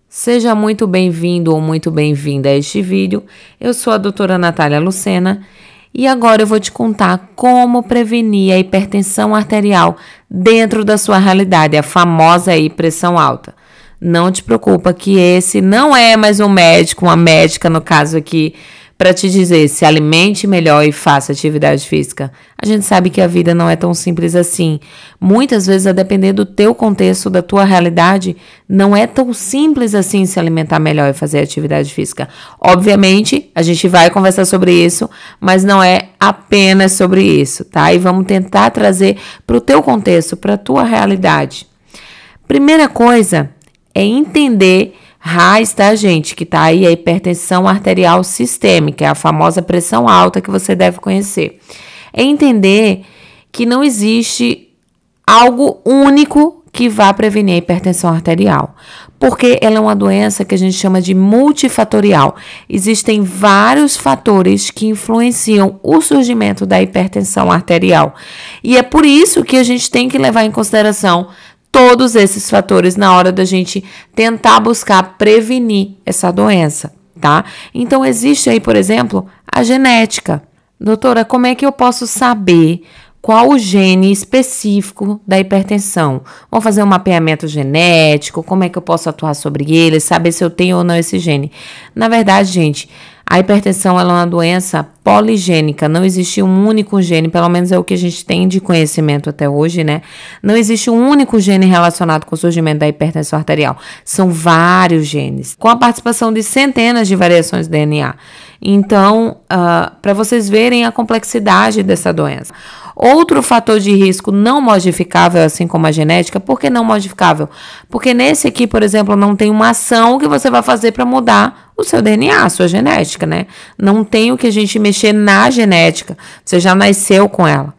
Seja muito bem-vindo ou muito bem-vinda a este vídeo. Eu sou a doutora Natália Lucena e agora eu vou te contar como prevenir a hipertensão arterial dentro da sua realidade, a famosa aí pressão alta. Não te preocupa que esse não é mais um médico, uma médica no caso aqui, para te dizer se alimente melhor e faça atividade física. A gente sabe que a vida não é tão simples assim. Muitas vezes, a depender do teu contexto, da tua realidade, não é tão simples assim se alimentar melhor e fazer atividade física. Obviamente, a gente vai conversar sobre isso, mas não é apenas sobre isso, tá? E vamos tentar trazer para o teu contexto, para a tua realidade. Primeira coisa é entender RAS, tá, gente? Que tá aí a hipertensão arterial sistêmica, é a famosa pressão alta que você deve conhecer. É entender que não existe algo único que vá prevenir a hipertensão arterial, porque ela é uma doença que a gente chama de multifatorial. Existem vários fatores que influenciam o surgimento da hipertensão arterial. E é por isso que a gente tem que levar em consideração todos esses fatores na hora da gente tentar buscar prevenir essa doença, tá? Então, existe aí, por exemplo, a genética. Doutora, como é que eu posso saber qual o gene específico da hipertensão? Vamos fazer um mapeamento genético, como é que eu posso atuar sobre ele, saber se eu tenho ou não esse gene? Na verdade, gente, a hipertensão ela é uma doença poligênica, não existe um único gene, pelo menos é o que a gente tem de conhecimento até hoje, né? Não existe um único gene relacionado com o surgimento da hipertensão arterial. São vários genes, com a participação de centenas de variações de DNA. Então, para vocês verem a complexidade dessa doença. Outro fator de risco não modificável, assim como a genética, por que não modificável? Porque nesse aqui, por exemplo, não tem uma ação que você vai fazer para mudar o seu DNA, a sua genética, né? Não tem o que a gente mexer na genética, você já nasceu com ela.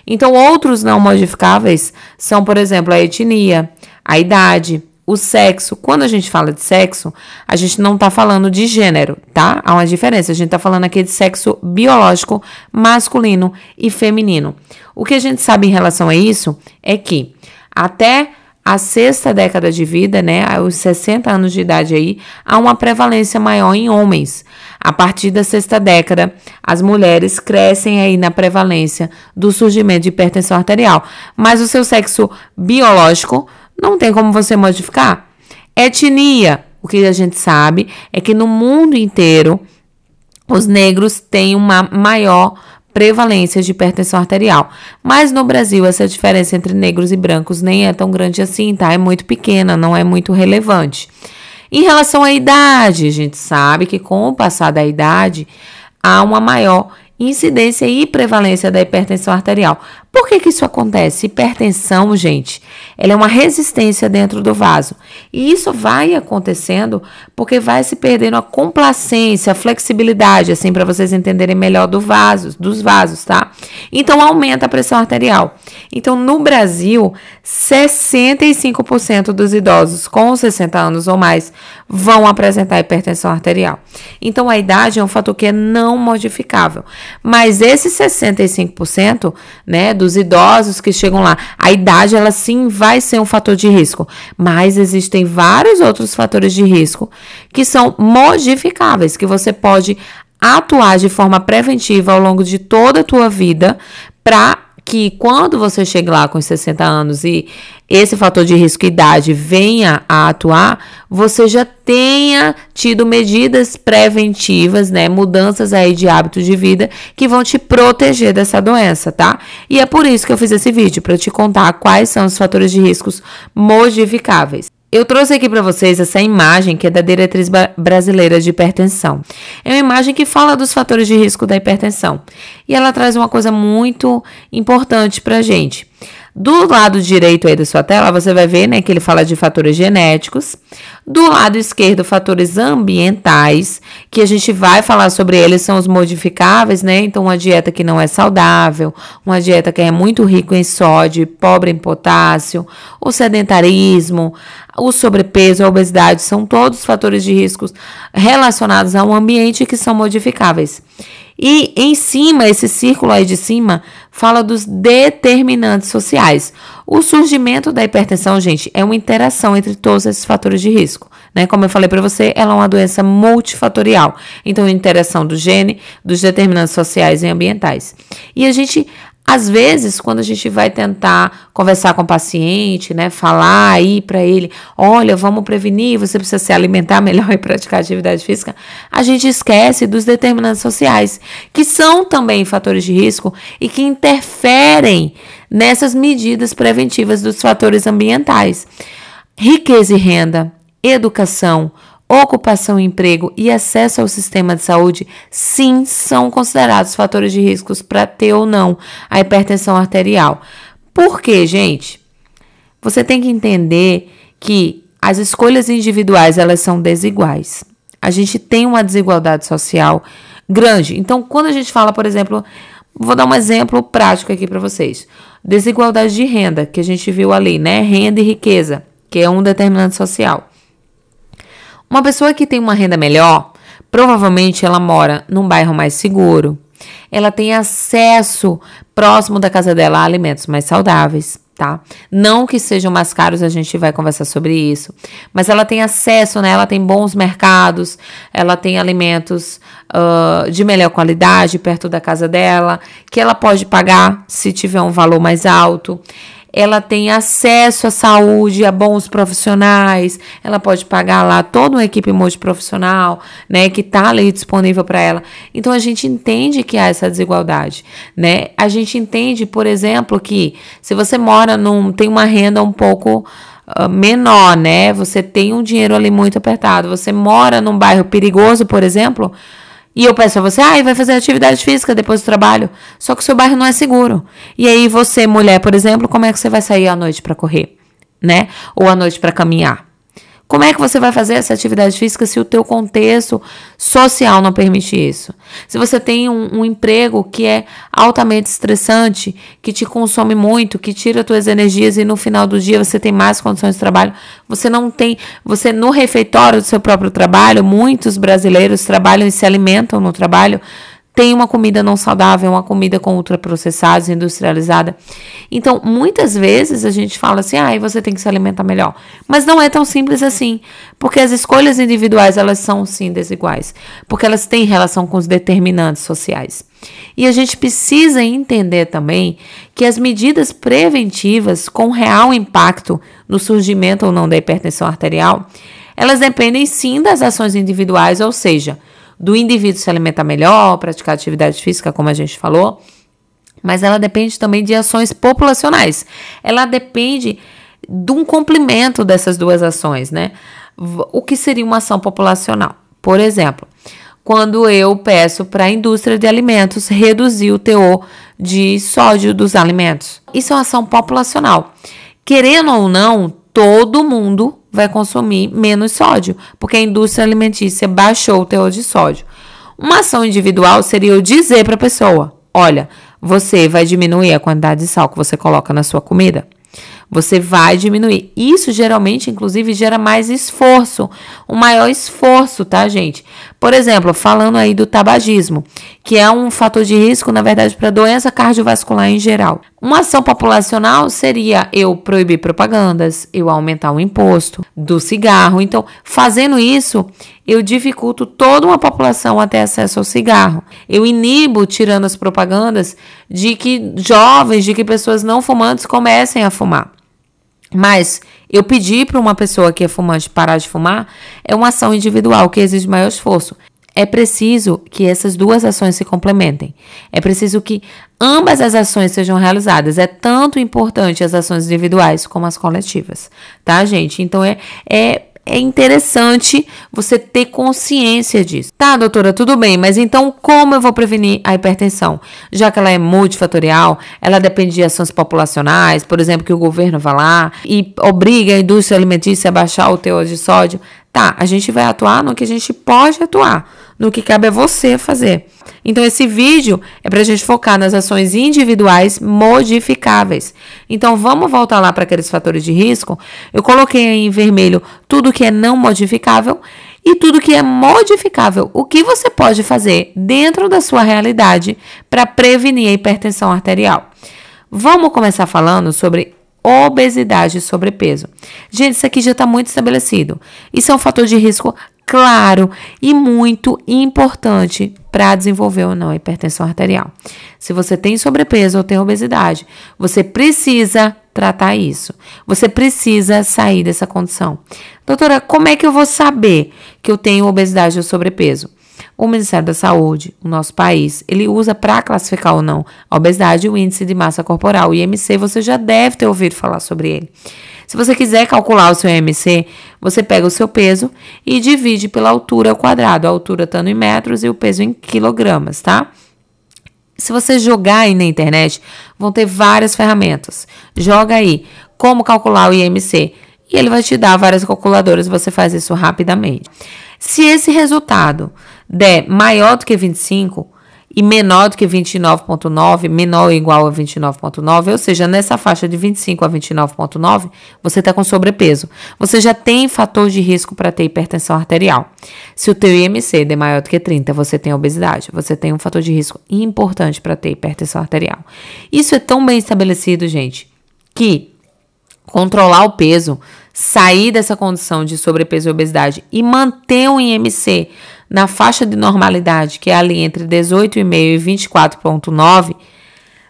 Então, outros não modificáveis são, por exemplo, a etnia, a idade, o sexo. Quando a gente fala de sexo, a gente não tá falando de gênero, tá? Há uma diferença. A gente tá falando aqui de sexo biológico, masculino e feminino. O que a gente sabe em relação a isso é que até a sexta década de vida, né, aos 60 anos de idade aí, há uma prevalência maior em homens. A partir da sexta década, as mulheres crescem aí na prevalência do surgimento de hipertensão arterial. Mas o seu sexo biológico não tem como você modificar. Etnia, o que a gente sabe é que no mundo inteiro os negros têm uma maior prevalência de hipertensão arterial. Mas no Brasil essa diferença entre negros e brancos nem é tão grande assim, tá? É muito pequena, não é muito relevante. Em relação à idade, a gente sabe que com o passar da idade há uma maior incidência e prevalência da hipertensão arterial. Por que isso acontece? Hipertensão, gente, ela é uma resistência dentro do vaso. E isso vai acontecendo porque vai se perdendo a complacência, a flexibilidade, assim, para vocês entenderem melhor dos vasos, tá? Então, aumenta a pressão arterial. Então, no Brasil, 65% dos idosos com 60 anos ou mais vão apresentar hipertensão arterial. Então, a idade é um fator que é não modificável. Mas esses 65%, né, dos idosos que chegam lá, a idade, ela sim vai ser um fator de risco. Mas existem vários outros fatores de risco que são modificáveis, que você pode atuar de forma preventiva ao longo de toda a tua vida para que quando você chega lá com os 60 anos e esse fator de risco idade venha a atuar, você já tenha tido medidas preventivas, né, mudanças aí de hábitos de vida que vão te proteger dessa doença, tá? E é por isso que eu fiz esse vídeo, para te contar quais são os fatores de riscos modificáveis. Eu trouxe aqui para vocês essa imagem que é da Diretriz Brasileira de Hipertensão. É uma imagem que fala dos fatores de risco da hipertensão. E ela traz uma coisa muito importante para a gente. Do lado direito aí da sua tela, você vai ver, né, que ele fala de fatores genéticos. Do lado esquerdo, fatores ambientais, que a gente vai falar sobre eles, são os modificáveis, né? Então, uma dieta que não é saudável, uma dieta que é muito rica em sódio, pobre em potássio, o sedentarismo, o sobrepeso, a obesidade, são todos fatores de riscos relacionados ao ambiente que são modificáveis. E em cima, esse círculo aí de cima, fala dos determinantes sociais. O surgimento da hipertensão, gente, é uma interação entre todos esses fatores de risco, né? Como eu falei para você, ela é uma doença multifatorial. Então, interação do gene, dos determinantes sociais e ambientais. E a gente, às vezes, quando a gente vai tentar conversar com o paciente, né, falar aí para ele, olha, vamos prevenir, você precisa se alimentar melhor e praticar atividade física, a gente esquece dos determinantes sociais, que são também fatores de risco e que interferem nessas medidas preventivas dos fatores ambientais. Riqueza e renda, educação, ocupação e emprego e acesso ao sistema de saúde, sim, são considerados fatores de riscos para ter ou não a hipertensão arterial. Por quê, gente? Você tem que entender que as escolhas individuais, elas são desiguais. A gente tem uma desigualdade social grande. Então, quando a gente fala, por exemplo, vou dar um exemplo prático aqui para vocês. Desigualdade de renda, que a gente viu ali, né? Renda e riqueza, que é um determinante social. Uma pessoa que tem uma renda melhor, provavelmente ela mora num bairro mais seguro, ela tem acesso próximo da casa dela a alimentos mais saudáveis, tá? Não que sejam mais caros, a gente vai conversar sobre isso, mas ela tem acesso, né? Ela tem bons mercados, ela tem alimentos de melhor qualidade perto da casa dela, que ela pode pagar se tiver um valor mais alto. Ela tem acesso à saúde, a bons profissionais, ela pode pagar lá toda uma equipe multiprofissional, né, que tá ali disponível para ela. Então, a gente entende que há essa desigualdade, né? A gente entende, por exemplo, que se você mora tem uma renda um pouco menor, né, você tem um dinheiro ali muito apertado, você mora num bairro perigoso, por exemplo, e eu peço a você, vai fazer atividade física depois do trabalho, só que o seu bairro não é seguro. E aí você, mulher, por exemplo, como é que você vai sair à noite para correr, né? Ou à noite para caminhar? Como é que você vai fazer essa atividade física se o teu contexto social não permite isso? Se você tem um emprego que é altamente estressante, que te consome muito, que tira tuas energias e no final do dia você tem mais condições de trabalho, você no refeitório do seu próprio trabalho, muitos brasileiros trabalham e se alimentam no trabalho, tem uma comida não saudável, uma comida com ultraprocessados, industrializada. Então, muitas vezes a gente fala assim, você tem que se alimentar melhor. Mas não é tão simples assim, porque as escolhas individuais, elas são sim desiguais, porque elas têm relação com os determinantes sociais. E a gente precisa entender também que as medidas preventivas com real impacto no surgimento ou não da hipertensão arterial, elas dependem sim das ações individuais, ou seja, do indivíduo se alimentar melhor, praticar atividade física, como a gente falou, mas ela depende também de ações populacionais. Ela depende de um complemento dessas duas ações, né? O que seria uma ação populacional? Por exemplo, quando eu peço para a indústria de alimentos reduzir o teor de sódio dos alimentos. Isso é uma ação populacional. Querendo ou não, todo mundo vai consumir menos sódio, porque a indústria alimentícia baixou o teor de sódio. Uma ação individual seria eu dizer para a pessoa, olha, você vai diminuir a quantidade de sal que você coloca na sua comida? Você vai diminuir. Isso geralmente, inclusive, gera mais esforço, um maior esforço, tá, gente? Por exemplo, falando aí do tabagismo, que é um fator de risco, na verdade, para doença cardiovascular em geral. Uma ação populacional seria eu proibir propagandas, eu aumentar o imposto do cigarro. Então, fazendo isso, eu dificulto toda uma população a ter acesso ao cigarro. Eu inibo, tirando as propagandas, de que jovens, de que pessoas não fumantes comecem a fumar. Mas eu pedir para uma pessoa que é fumante parar de fumar é uma ação individual que exige maior esforço. É preciso que essas duas ações se complementem. É preciso que ambas as ações sejam realizadas. É tanto importante as ações individuais como as coletivas, tá, gente? Então, é interessante você ter consciência disso. Tá, doutora, tudo bem, mas então como eu vou prevenir a hipertensão? Já que ela é multifatorial, ela depende de ações populacionais, por exemplo, que o governo vá lá e obriga a indústria alimentícia a baixar o teor de sódio. Tá, a gente vai atuar no que a gente pode atuar, no que cabe a você fazer. Então, esse vídeo é para a gente focar nas ações individuais modificáveis. Então, vamos voltar lá para aqueles fatores de risco. Eu coloquei aí em vermelho tudo que é não modificável e tudo que é modificável. O que você pode fazer dentro da sua realidade para prevenir a hipertensão arterial? Vamos começar falando sobre obesidade e sobrepeso. Gente, isso aqui já está muito estabelecido. Isso é um fator de risco claro e muito importante para desenvolver ou não a hipertensão arterial. Se você tem sobrepeso ou tem obesidade, você precisa tratar isso. Você precisa sair dessa condição. Doutora, como é que eu vou saber que eu tenho obesidade ou sobrepeso? O Ministério da Saúde, o nosso país, ele usa para classificar ou não a obesidade o índice de massa corporal, o IMC, você já deve ter ouvido falar sobre ele. Se você quiser calcular o seu IMC, você pega o seu peso e divide pela altura ao quadrado, a altura estando em metros e o peso em quilogramas, tá? Se você jogar aí na internet, vão ter várias ferramentas. Joga aí como calcular o IMC e ele vai te dar várias calculadoras, você faz isso rapidamente. Se esse resultado der maior do que 25 e menor do que 29,9, menor ou igual a 29,9, ou seja, nessa faixa de 25 a 29,9, você está com sobrepeso. Você já tem fator de risco para ter hipertensão arterial. Se o teu IMC der maior do que 30, você tem obesidade. Você tem um fator de risco importante para ter hipertensão arterial. Isso é tão bem estabelecido, gente, que controlar o peso, sair dessa condição de sobrepeso e obesidade e manter um IMC na faixa de normalidade, que é ali entre 18,5 e 24,9,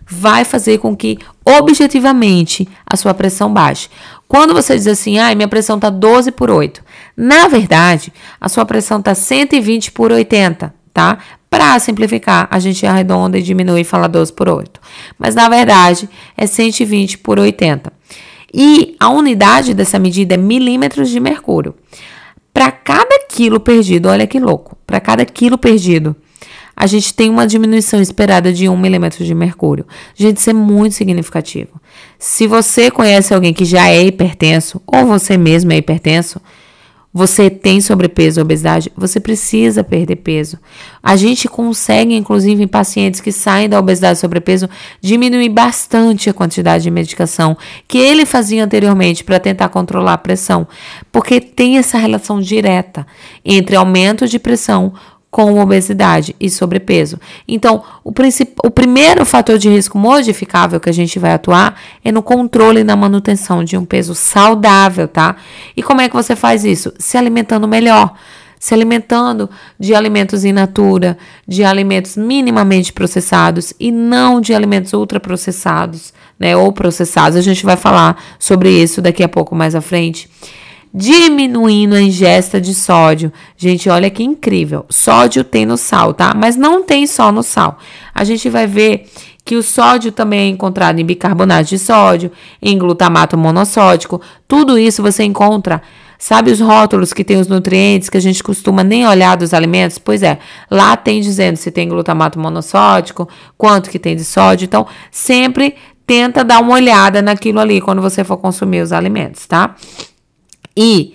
vai fazer com que, objetivamente, a sua pressão baixe. Quando você diz assim, minha pressão está 12 por 8, na verdade, a sua pressão está 120 por 80, tá? Para simplificar, a gente arredonda e diminui e fala 12 por 8. Mas, na verdade, é 120 por 80. E a unidade dessa medida é milímetros de mercúrio. Para cada quilo perdido, olha que louco, para cada quilo perdido, a gente tem uma diminuição esperada de 1 milímetro de mercúrio. Gente, isso é muito significativo. Se você conhece alguém que já é hipertenso, ou você mesmo é hipertenso, você tem sobrepeso ou obesidade, você precisa perder peso. A gente consegue, inclusive, em pacientes que saem da obesidade e sobrepeso, diminuir bastante a quantidade de medicação que ele fazia anteriormente para tentar controlar a pressão, porque tem essa relação direta entre aumento de pressão com obesidade e sobrepeso. Então, o primeiro fator de risco modificável que a gente vai atuar é no controle e na manutenção de um peso saudável, tá? E como é que você faz isso? Se alimentando melhor. Se alimentando de alimentos in natura, de alimentos minimamente processados e não de alimentos ultraprocessados, né? Ou processados. A gente vai falar sobre isso daqui a pouco mais à frente. Diminuindo a ingesta de sódio. Gente, olha que incrível. Sódio tem no sal, tá? Mas não tem só no sal. A gente vai ver que o sódio também é encontrado em bicarbonato de sódio, em glutamato monossódico. Tudo isso você encontra. Sabe os rótulos que tem os nutrientes que a gente costuma nem olhar dos alimentos? Pois é, lá tem dizendo se tem glutamato monossódico, quanto que tem de sódio. Então, sempre tenta dar uma olhada naquilo ali quando você for consumir os alimentos, tá? E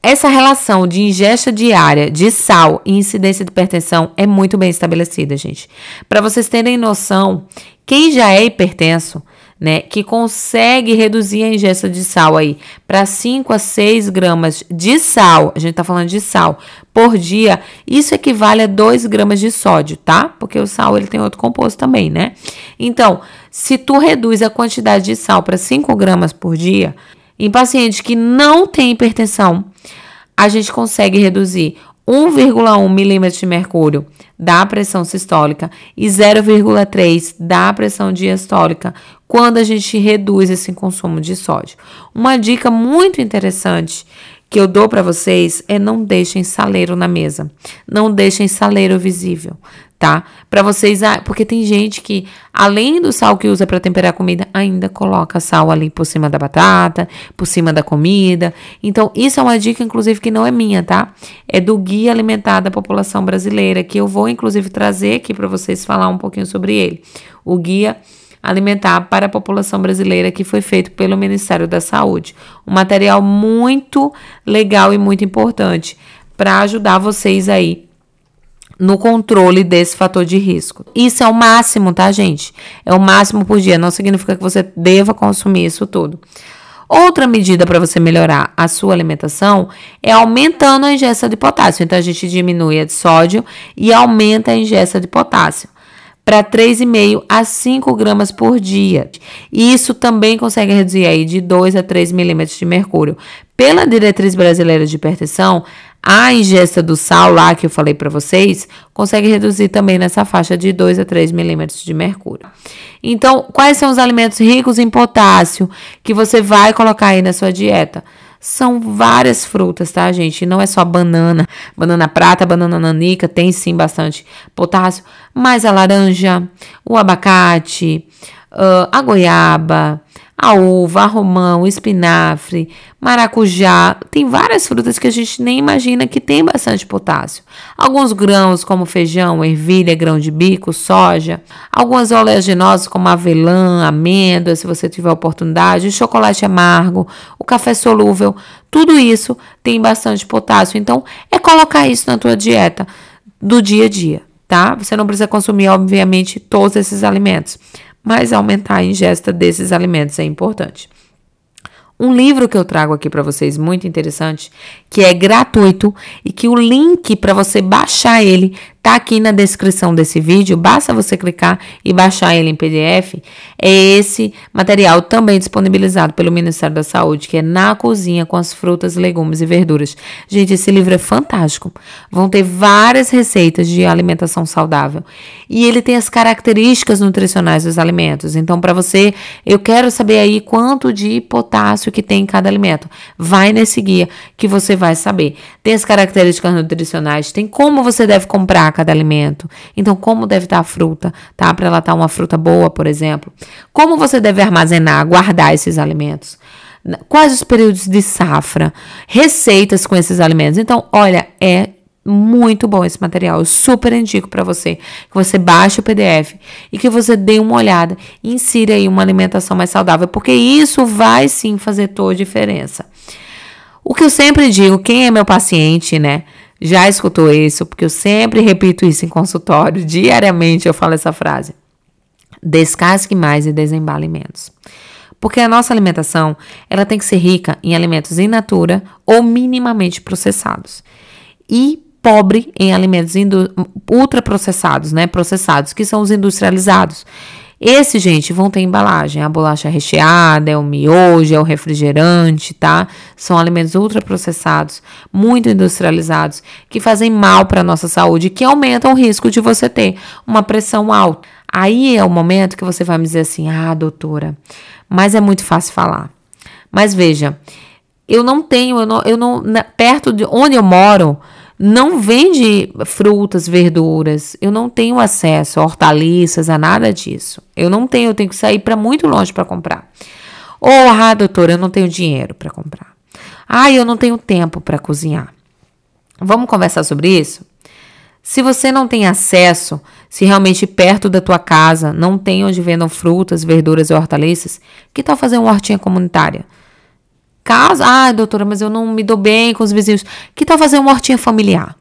essa relação de ingesta diária de sal e incidência de hipertensão é muito bem estabelecida, gente. Para vocês terem noção, quem já é hipertenso, né, que consegue reduzir a ingesta de sal aí para 5 a 6 gramas de sal, a gente tá falando de sal, por dia, isso equivale a 2 gramas de sódio, tá? Porque o sal, ele tem outro composto também, né? Então, se tu reduz a quantidade de sal para 5 gramas por dia, em pacientes que não têm hipertensão, a gente consegue reduzir 1,1 milímetro de mercúrio da pressão sistólica e 0,3 da pressão diastólica quando a gente reduz esse consumo de sódio. Uma dica muito interessante que eu dou para vocês é não deixem saleiro na mesa. Não deixem saleiro visível, tá? Para vocês, porque tem gente que, além do sal que usa para temperar a comida, ainda coloca sal ali por cima da batata, por cima da comida. Então, isso é uma dica, inclusive, que não é minha, tá? É do Guia Alimentar da População Brasileira, que eu vou, inclusive, trazer aqui para vocês falar um pouquinho sobre ele. O Guia Alimentar para a População Brasileira, que foi feito pelo Ministério da Saúde. Um material muito legal e muito importante para ajudar vocês aí no controle desse fator de risco. Isso é o máximo, tá, gente? É o máximo por dia. Não significa que você deva consumir isso tudo. Outra medida para você melhorar a sua alimentação é aumentando a ingesta de potássio. Então, a gente diminui a de sódio e aumenta a ingesta de potássio para 3,5 a 5 gramas por dia. E isso também consegue reduzir aí de 2 a 3 milímetros de mercúrio. Pela diretriz brasileira de hipertensão, a ingesta do sal lá que eu falei para vocês consegue reduzir também nessa faixa de 2 a 3 milímetros de mercúrio. Então, quais são os alimentos ricos em potássio que você vai colocar aí na sua dieta? São várias frutas, tá, gente? Não é só banana, banana prata, banana nanica, tem sim bastante potássio, mas a laranja, o abacate, a goiaba, a uva, a romã, o espinafre, maracujá. Tem várias frutas que a gente nem imagina que tem bastante potássio. Alguns grãos como feijão, ervilha, grão de bico, soja. Algumas oleaginosas como avelã, amêndoa, se você tiver oportunidade, o chocolate amargo, o café solúvel. Tudo isso tem bastante potássio. Então, é colocar isso na tua dieta do dia a dia, tá? Você não precisa consumir, obviamente, todos esses alimentos, mas aumentar a ingesta desses alimentos é importante. Um livro que eu trago aqui para vocês, muito interessante, que é gratuito e que o link para você baixar ele tá aqui na descrição desse vídeo, basta você clicar e baixar ele em PDF, é esse material também disponibilizado pelo Ministério da Saúde, que é Na Cozinha com as Frutas, Legumes e Verduras. Gente, esse livro é fantástico. Vão ter várias receitas de alimentação saudável e ele tem as características nutricionais dos alimentos. Então, para você, eu quero saber aí quanto de potássio que tem em cada alimento. Vai nesse guia que você vai saber. Tem as características nutricionais, tem como você deve comprar cada alimento. Então, como deve estar a fruta, tá? Para ela estar uma fruta boa, por exemplo. Como você deve armazenar, guardar esses alimentos. Quais os períodos de safra, receitas com esses alimentos. Então, olha, é muito bom esse material. Eu super indico para você que você baixe o PDF e que você dê uma olhada e insira aí uma alimentação mais saudável, porque isso vai sim fazer toda a diferença. O que eu sempre digo, quem é meu paciente, né, já escutou isso, porque eu sempre repito isso em consultório, diariamente eu falo essa frase: descasque mais e desembale menos. Porque a nossa alimentação, ela tem que ser rica em alimentos in natura ou minimamente processados. E pobre em alimentos ultraprocessados, né? Processados, que são os industrializados. Esses, gente, vão ter embalagem. A bolacha recheada, é o miojo, é o refrigerante, tá? São alimentos ultraprocessados, muito industrializados, que fazem mal para a nossa saúde, que aumentam o risco de você ter uma pressão alta. Aí é o momento que você vai me dizer assim: ah, doutora, mas é muito fácil falar. Mas veja, perto de onde eu moro, não vende frutas, verduras. Eu não tenho acesso a hortaliças, a nada disso. Eu tenho que sair para muito longe para comprar. Doutora, eu não tenho dinheiro para comprar. Eu não tenho tempo para cozinhar. Vamos conversar sobre isso? Se você não tem acesso, se realmente perto da tua casa não tem onde vendam frutas, verduras e hortaliças, que tal fazer uma hortinha comunitária? Doutora, mas eu não me dou bem com os vizinhos. Que tal fazer uma hortinha familiar?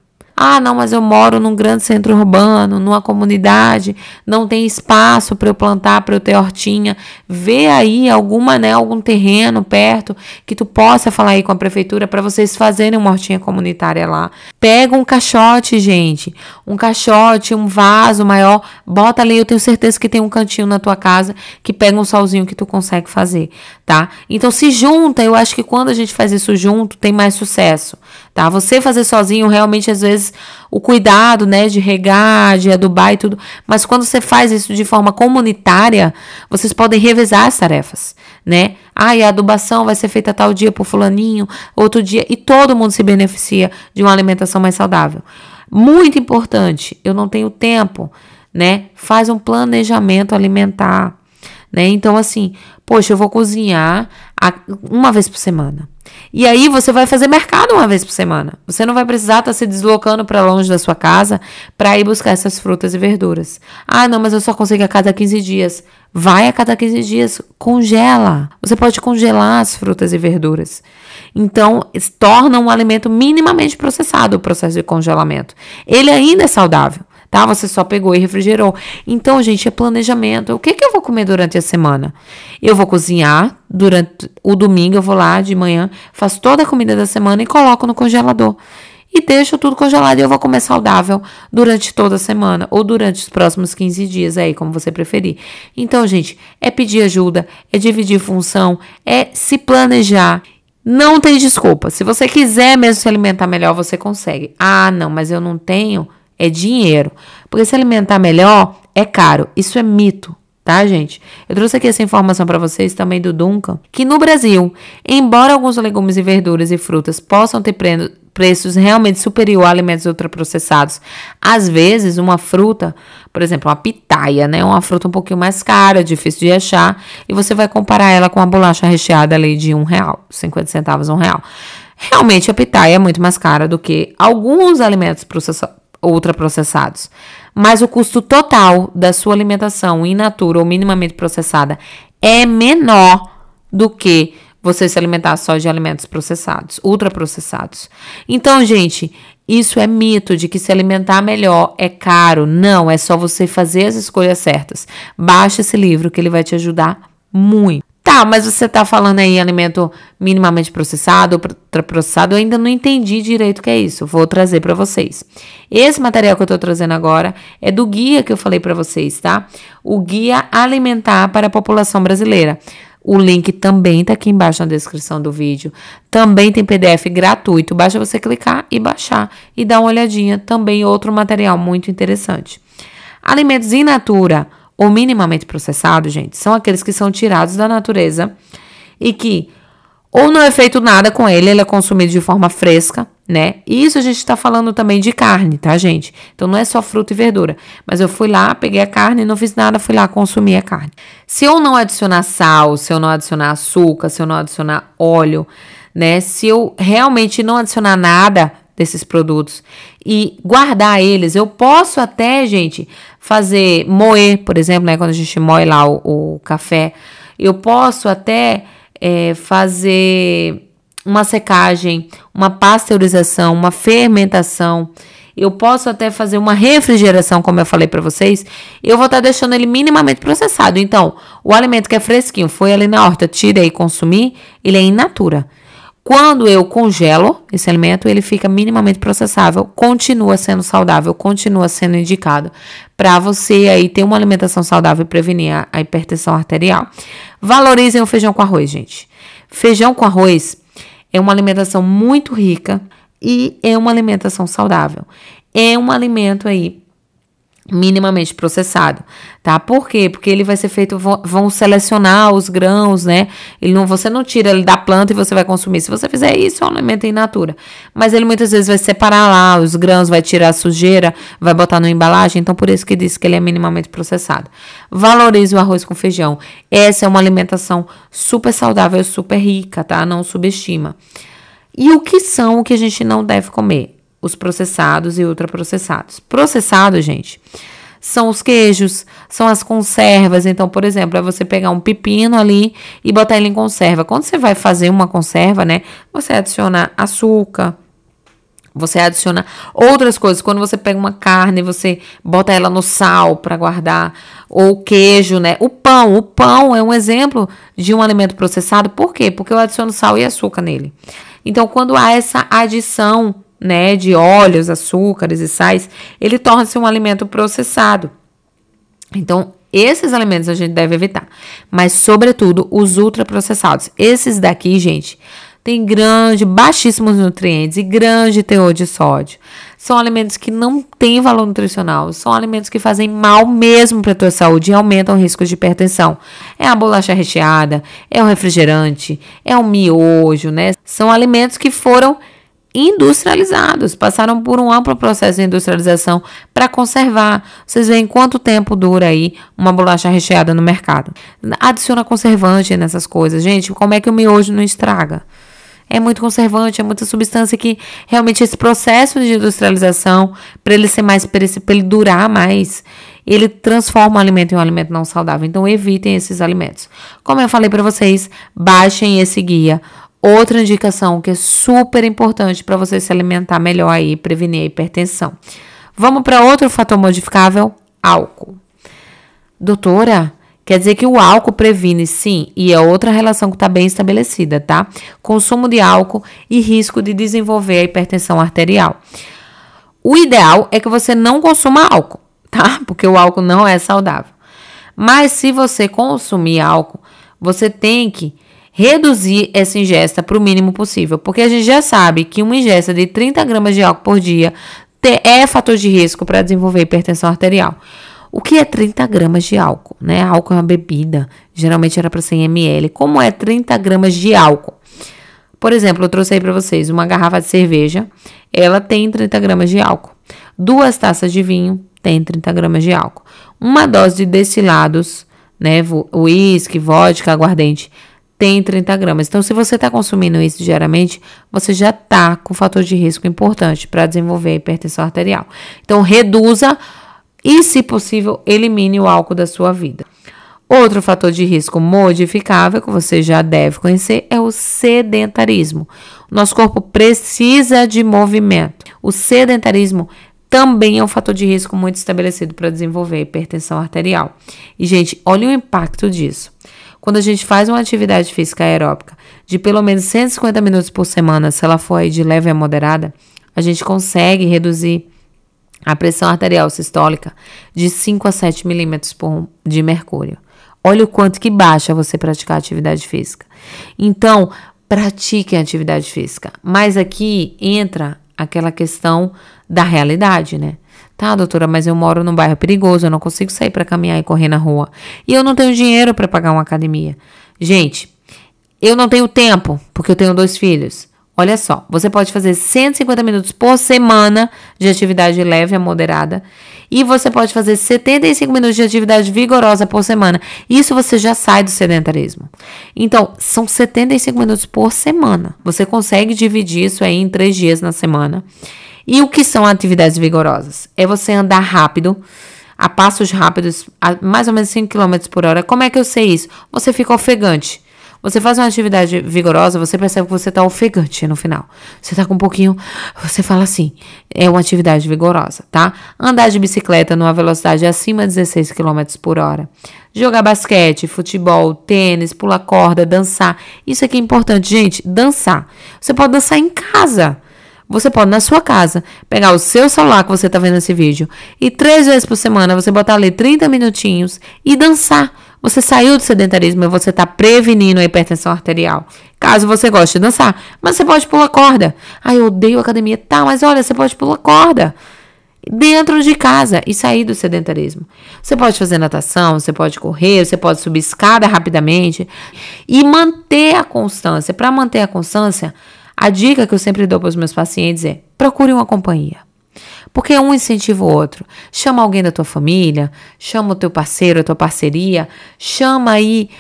Não, mas eu moro num grande centro urbano, numa comunidade, não tem espaço para eu plantar, para eu ter hortinha. Vê aí algum terreno perto que tu possa falar aí com a prefeitura para vocês fazerem uma hortinha comunitária lá. Pega um caixote, gente, um vaso maior, bota ali, eu tenho certeza que tem um cantinho na tua casa que pega um solzinho que tu consegue fazer, tá? Então se junta, eu acho que quando a gente faz isso junto, tem mais sucesso, tá? Você fazer sozinho, realmente, às vezes, o cuidado, né, de regar, de adubar e tudo, mas quando você faz isso de forma comunitária, vocês podem revezar as tarefas, né? A adubação vai ser feita tal dia por fulaninho, outro dia, e todo mundo se beneficia de uma alimentação mais saudável. Muito importante, eu não tenho tempo, né? Faz um planejamento alimentar, né? Então, assim, poxa, eu vou cozinhar uma vez por semana. E aí você vai fazer mercado uma vez por semana. Você não vai precisar estar se deslocando para longe da sua casa para ir buscar essas frutas e verduras. Não, mas eu só consigo a cada 15 dias. Vai a cada 15 dias, congela. Você pode congelar as frutas e verduras. Então, torna um alimento minimamente processado o processo de congelamento. Ele ainda é saudável, tá? Você só pegou e refrigerou. Então, gente, é planejamento. O que eu vou comer durante a semana? Eu vou cozinhar durante o domingo, eu vou lá de manhã, faço toda a comida da semana e coloco no congelador. E deixo tudo congelado e eu vou comer saudável durante toda a semana ou durante os próximos 15 dias aí, como você preferir. Então, gente, é pedir ajuda, é dividir função, é se planejar. Não tem desculpa. Se você quiser mesmo se alimentar melhor, você consegue. Ah, não, mas eu não tenho, é dinheiro. Porque se alimentar melhor é caro. Isso é mito. Tá, gente? Eu trouxe aqui essa informação para vocês também do Duncan, que no Brasil, embora alguns legumes e verduras e frutas possam ter preços realmente superiores a alimentos ultraprocessados, às vezes uma fruta, por exemplo, uma pitaia, né? Uma fruta um pouquinho mais cara, difícil de achar, e você vai comparar ela com uma bolacha recheada ali de R$1, 50 centavos, R$1. Realmente a pitaia é muito mais cara do que alguns alimentos ultraprocessados. Mas o custo total da sua alimentação in natura ou minimamente processada é menor do que você se alimentar só de alimentos processados, ultraprocessados. Então, gente, isso é mito de que se alimentar melhor é caro. Não, é só você fazer as escolhas certas. Baixa esse livro que ele vai te ajudar muito. Tá, mas você tá falando aí alimento minimamente processado, ultraprocessado, eu ainda não entendi direito o que é isso. Vou trazer para vocês. Esse material que eu tô trazendo agora é do guia que eu falei para vocês, tá? O Guia Alimentar para a População Brasileira. O link também tá aqui embaixo na descrição do vídeo. Também tem PDF gratuito, basta você clicar e baixar e dar uma olhadinha. Também outro material muito interessante. Alimentos in natura ou minimamente processados, gente, são aqueles que são tirados da natureza e que ou não é feito nada com ele é consumido de forma fresca, né? E isso a gente tá falando também de carne, tá, gente? Então não é só fruta e verdura. Mas eu fui lá, peguei a carne, não fiz nada, fui lá consumir a carne. Se eu não adicionar sal, se eu não adicionar açúcar, se eu não adicionar óleo, né? Se eu realmente não adicionar nada desses produtos e guardar eles, eu posso até, gente, moer, por exemplo, né, quando a gente moe lá o café, eu posso até fazer uma secagem, uma pasteurização, uma fermentação, eu posso até fazer uma refrigeração, como eu falei para vocês, eu vou estar deixando ele minimamente processado. Então, o alimento que é fresquinho, foi ali na horta, tirei e consumi, ele é in natura. Quando eu congelo esse alimento, ele fica minimamente processável, continua sendo saudável, continua sendo indicado para você aí ter uma alimentação saudável e prevenir a hipertensão arterial. Valorizem o feijão com arroz, gente. Feijão com arroz é uma alimentação muito rica e é uma alimentação saudável. É um alimento aí minimamente processado, tá? Por quê? Porque ele vai ser feito, vão selecionar os grãos, né? Você não tira ele da planta e você vai consumir. Se você fizer isso, é um alimento in natura. Mas ele muitas vezes vai separar lá os grãos, vai tirar a sujeira, vai botar na embalagem. Então, por isso que diz que ele é minimamente processado. Valorize o arroz com feijão. Essa é uma alimentação super saudável, super rica, tá? Não subestima. E o que a gente não deve comer? Os processados e ultraprocessados. Processados, gente, são os queijos, são as conservas. Então, por exemplo, é você pegar um pepino ali e botar ele em conserva. Quando você vai fazer uma conserva, né, você adiciona açúcar, você adiciona outras coisas. Quando você pega uma carne, você bota ela no sal para guardar. Ou queijo, né? O pão é um exemplo de um alimento processado. Por quê? Porque eu adiciono sal e açúcar nele. Então, quando há essa adição, né, de óleos, açúcares e sais, ele torna-se um alimento processado. Então, esses alimentos a gente deve evitar. Mas, sobretudo, os ultraprocessados. Esses daqui, gente, tem baixíssimos nutrientes e grande teor de sódio. São alimentos que não têm valor nutricional. São alimentos que fazem mal mesmo para a tua saúde e aumentam o risco de hipertensão. É a bolacha recheada, é o refrigerante, é o miojo, né? São alimentos que foram industrializados, passaram por um amplo processo de industrialização para conservar. Vocês veem quanto tempo dura aí uma bolacha recheada no mercado. Adiciona conservante nessas coisas. Gente, como é que o miojo não estraga? É muito conservante, é muita substância que realmente esse processo de industrialização, para ele ser mais perecível, para ele durar mais, ele transforma o alimento em um alimento não saudável. Então, evitem esses alimentos. Como eu falei para vocês, baixem esse guia. Outra indicação que é super importante para você se alimentar melhor aí, prevenir a hipertensão. Vamos para outro fator modificável, álcool. Doutora, quer dizer que o álcool previne, sim, e é outra relação que está bem estabelecida, tá? Consumo de álcool e risco de desenvolver a hipertensão arterial. O ideal é que você não consuma álcool, tá? Porque o álcool não é saudável. Mas se você consumir álcool, você tem que reduzir essa ingesta para o mínimo possível, porque a gente já sabe que uma ingesta de 30 gramas de álcool por dia é fator de risco para desenvolver hipertensão arterial. O que é 30 gramas de álcool, né? Álcool é uma bebida, geralmente era para 100 ml. Como é 30 gramas de álcool? Por exemplo, eu trouxe aí para vocês uma garrafa de cerveja, ela tem 30 gramas de álcool. 2 taças de vinho tem 30 gramas de álcool. Uma dose de destilados, né? Uísque, vodka, aguardente, tem 30 gramas. Então, se você está consumindo isso diariamente, você já está com fator de risco importante para desenvolver a hipertensão arterial. Então, reduza e, se possível, elimine o álcool da sua vida. Outro fator de risco modificável que você já deve conhecer é o sedentarismo. O nosso corpo precisa de movimento. O sedentarismo também é um fator de risco muito estabelecido para desenvolver hipertensão arterial. E, gente, olha o impacto disso. Quando a gente faz uma atividade física aeróbica de pelo menos 150 minutos por semana, se ela for aí de leve a moderada, a gente consegue reduzir a pressão arterial sistólica de 5 a 7 milímetros de mercúrio. Olha o quanto que baixa você praticar atividade física. Então, pratiquem atividade física. Mas aqui entra aquela questão da realidade, né? Tá, doutora, mas eu moro num bairro perigoso, eu não consigo sair para caminhar e correr na rua. E eu não tenho dinheiro para pagar uma academia. Gente, eu não tenho tempo, porque eu tenho 2 filhos. Olha só, você pode fazer 150 minutos por semana de atividade leve a moderada. E você pode fazer 75 minutos de atividade vigorosa por semana. Isso você já sai do sedentarismo. Então, são 75 minutos por semana. Você consegue dividir isso aí em 3 dias na semana. E o que são atividades vigorosas? É você andar rápido, a passos rápidos, a mais ou menos 5 km por hora. Como é que eu sei isso? Você fica ofegante. Você faz uma atividade vigorosa, você percebe que você está ofegante no final. Você está com um pouquinho, você fala assim, é uma atividade vigorosa, tá? Andar de bicicleta numa velocidade acima de 16 km por hora. Jogar basquete, futebol, tênis, pular corda, dançar. Isso aqui é importante, gente, dançar. Você pode dançar em casa. Você pode, na sua casa, pegar o seu celular que você está vendo esse vídeo e 3 vezes por semana você botar ali 30 minutinhos e dançar. Você saiu do sedentarismo e você está prevenindo a hipertensão arterial. Caso você goste de dançar, mas você pode pular corda. Ah, eu odeio academia. Tá, mas olha, você pode pular corda dentro de casa e sair do sedentarismo. Você pode fazer natação, você pode correr, você pode subir escada rapidamente e manter a constância. Para manter a constância, a dica que eu sempre dou para os meus pacientes é: procure uma companhia. Porque um incentiva o outro. Chama alguém da tua família, chama o teu parceiro, a tua parceria, chama aí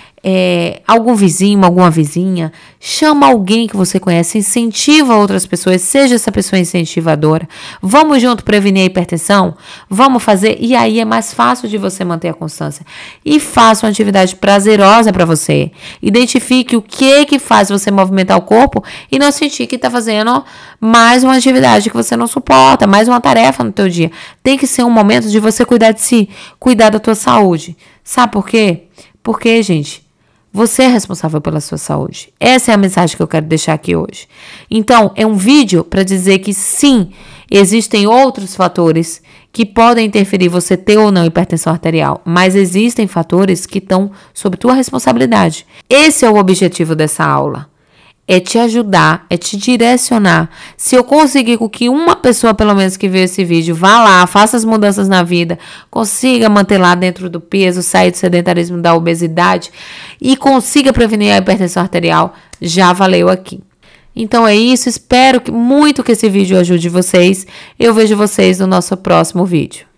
algum vizinho, alguma vizinha, chama alguém que você conhece, incentiva outras pessoas, seja essa pessoa incentivadora. Vamos junto prevenir a hipertensão? Vamos fazer, e aí é mais fácil de você manter a constância. E faça uma atividade prazerosa para você. Identifique o que faz você movimentar o corpo e não sentir que está fazendo mais uma atividade que você não suporta, mais uma tarefa no teu dia. Tem que ser um momento de você cuidar de si, cuidar da tua saúde. Sabe por quê? Porque, gente, você é responsável pela sua saúde. Essa é a mensagem que eu quero deixar aqui hoje. Então, é um vídeo para dizer que sim, existem outros fatores que podem interferir você ter ou não hipertensão arterial, mas existem fatores que estão sob tua responsabilidade. Esse é o objetivo dessa aula. É te ajudar, é te direcionar. Se eu conseguir com que uma pessoa, pelo menos, que vê esse vídeo, vá lá, faça as mudanças na vida, consiga manter lá dentro do peso, sair do sedentarismo, da obesidade e consiga prevenir a hipertensão arterial, já valeu aqui. Então é isso, espero muito que esse vídeo ajude vocês. Eu vejo vocês no nosso próximo vídeo.